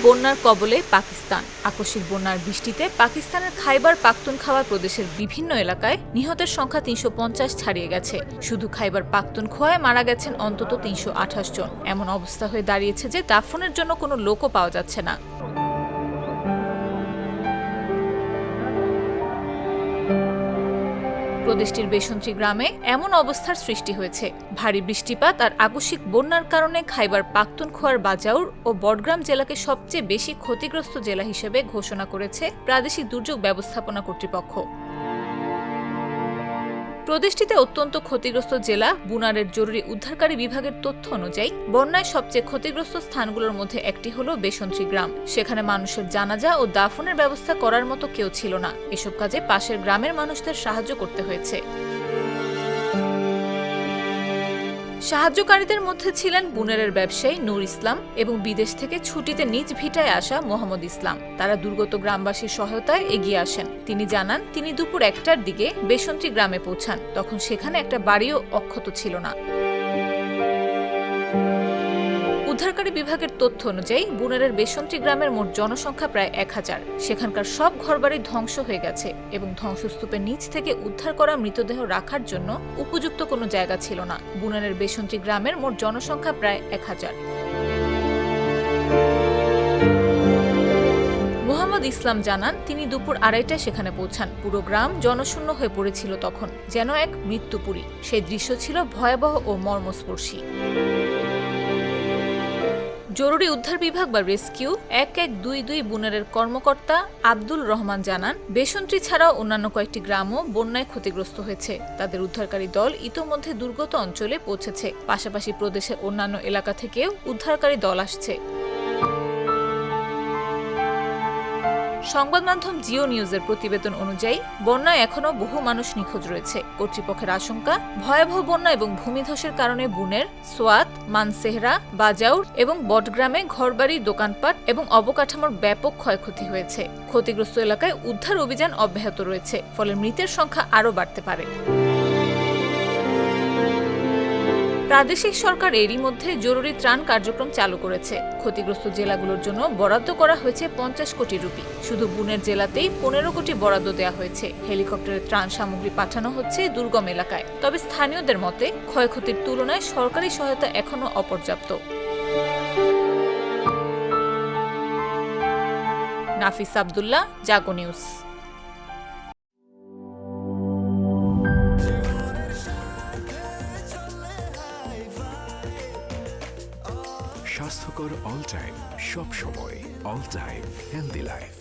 বন্যার কবলে পাকিস্তান। আকস্মিক বন্যার বৃষ্টিতে পাকিস্তানের খাইবার পাখতুনখাওয়া প্রদেশের বিভিন্ন এলাকায় নিহতের সংখ্যা ৩৫০ ছাড়িয়ে গেছে। শুধু খাইবার পাখতুনখোয়ায় মারা গেছেন অন্তত ৩২৮ জন। এমন অবস্থা হয়ে দাঁড়িয়েছে যে দাফনের জন্য কোনো লোকও পাওয়া যাচ্ছে না। প্রদেশটির বেসন্ত্রী গ্রামে এমন অবস্থার সৃষ্টি হয়েছে। ভারী বৃষ্টিপাত আর আকস্মিক বন্যার কারণে খাইবার পাখতুনখোয়ার বাজাউর ও বডগ্রাম জেলাকে সবচেয়ে বেশি ক্ষতিগ্রস্ত জেলা হিসেবে ঘোষণা করেছে প্রাদেশিক দুর্যোগ ব্যবস্থাপনা কর্তৃপক্ষ। প্রদেশটিতে অত্যন্ত ক্ষতিগ্রস্ত জেলা বুনারের জরুরি উদ্ধারকারী বিভাগের তথ্য অনুযায়ী বন্যায় সবচেয়ে ক্ষতিগ্রস্ত স্থানগুলোর মধ্যে একটি হল বেসন্ত্রী গ্রাম। সেখানে মানুষের জানাজা ও দাফনের ব্যবস্থা করার মতো কেউ ছিল না। এসব কাজে পাশের গ্রামের মানুষদের সাহায্য করতে হয়েছে। সাহায্যকারীদের মধ্যে ছিলেন বুনেরের ব্যবসায়ী নূর ইসলাম এবং বিদেশ থেকে ছুটিতে নিজ ভিটায় আসা মোহাম্মদ ইসলাম। তারা দুর্গত গ্রামবাসীর সহায়তায় এগিয়ে আসেন। তিনি জানান, তিনি দুপুর ১টার দিকে বেসন্ত্রী গ্রামে পৌঁছান। তখন সেখানে একটা বাড়িও অক্ষত ছিল না। উদ্ধারকারী বিভাগের তথ্য অনুযায়ী বুনেরের বেসন্ত্রী গ্রামের মোট জনসংখ্যা প্রায় ১,০০০। সেখানকার সব ঘরবাড়ি ধ্বংস হয়ে গেছে এবং ধ্বংসস্তূপের নিচ থেকে উদ্ধার করা মৃতদেহ রাখার জন্য উপযুক্ত কোনো জায়গা ছিল না। বুনেরের বেসন্ত্রী গ্রামের মোট জনসংখ্যা প্রায় ১,০০০। মোহাম্মদ ইসলাম জানান, তিনি দুপুর ২:৩০টায় সেখানে পৌঁছান। পুরো গ্রাম জনশূন্য হয়ে পড়েছিল তখন, যেন এক মৃত্যুপুরী। সেই দৃশ্য ছিল ভয়াবহ ও মর্মস্পর্শী। জরুরি উদ্ধার বিভাগ বা রেস্কিউ ১১২২ বুনেরের কর্মকর্তা আব্দুল রহমান জানান, বেসন্ত্রী ছাড়াও অন্যান্য কয়েকটি গ্রামও বন্যায় ক্ষতিগ্রস্ত হয়েছে। তাদের উদ্ধারকারী দল ইতোমধ্যে দুর্গত অঞ্চলে পৌঁছেছে। পাশাপাশি প্রদেশের অন্যান্য এলাকা থেকেও উদ্ধারকারী দল আসছে। সংবাদ মাধ্যম জিও নিউজের প্রতিবেদন অনুযায়ী বন্যায় এখনও বহু মানুষ নিখোঁজ রয়েছে। কর্তৃপক্ষের আশঙ্কা, ভয়াবহ বন্যা এবং ভূমিধসের কারণে বুনের, সোয়াত, মানসেহরা, বাজাউর এবং বডগ্রামে ঘরবাড়ি, দোকানপাট এবং অবকাঠামোর ব্যাপক ক্ষয়ক্ষতি হয়েছে। ক্ষতিগ্রস্ত এলাকায় উদ্ধার অভিযান অব্যাহত রয়েছে, ফলে মৃতের সংখ্যা আরও বাড়তে পারে। প্রাদেশিক সরকার এরই মধ্যে জরুরি ত্রাণ কার্যক্রম চালু করেছে। ক্ষতিগ্রস্ত জেলাগুলোর জন্য বরাদ্দ করা হয়েছে ৫০ কোটি রুপি। শুধু বুনের জেলাতেই ১৫ কোটি বরাদ্দ দেওয়া হয়েছে। হেলিকপ্টারে ত্রাণ সামগ্রী পাঠানো হচ্ছে দুর্গম এলাকায়। তবে স্থানীয়দের মতে ক্ষয়ক্ষতির তুলনায় সরকারি সহায়তা এখনও অপর্যাপ্ত। নাফিস আব্দুল্লাহ, জাগো নিউজ। স্বাস্থ্যকর অল টাইম, সব সময় অল টাইম হেলদি লাইফ।